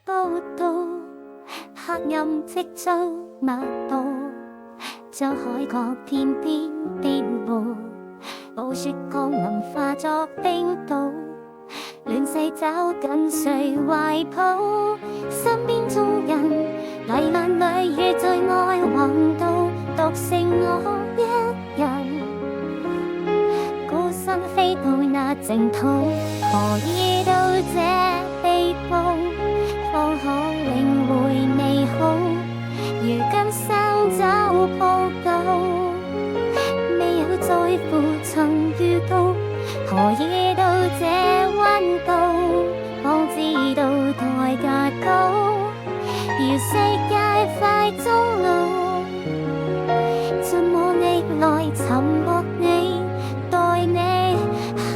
報道，黑暗即將密布，將海角片片顛簸，暴雪降臨化作冰島，亂世找緊誰懷抱？身邊眾人泥萬裏與最愛橫渡，獨剩我一人，孤身飛到那淨土，何以到這地步？方可領會美好，如今生找破舊，未有在乎曾預告，何以到這溫度？方知道代價高，要世界快終老，盡無力來尋獲你，待你好。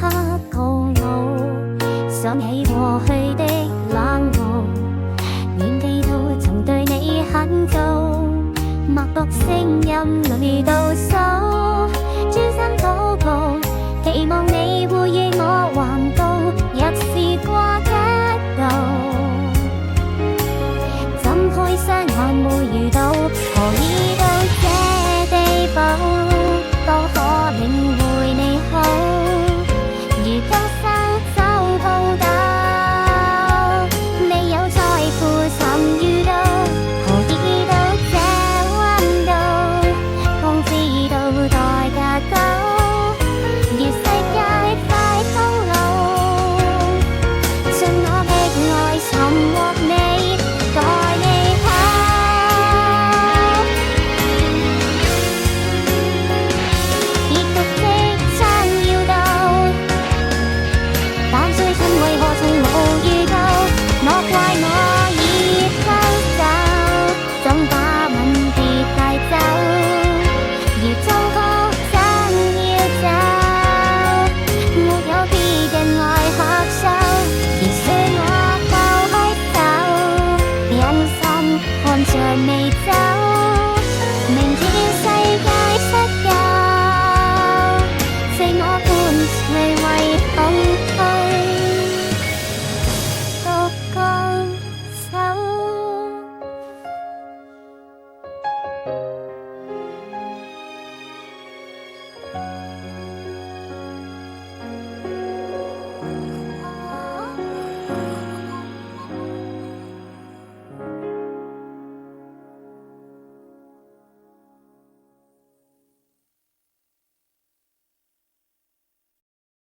黑高傲，想起過去的冷傲，遠記到曾對你很高，脈搏聲音裏都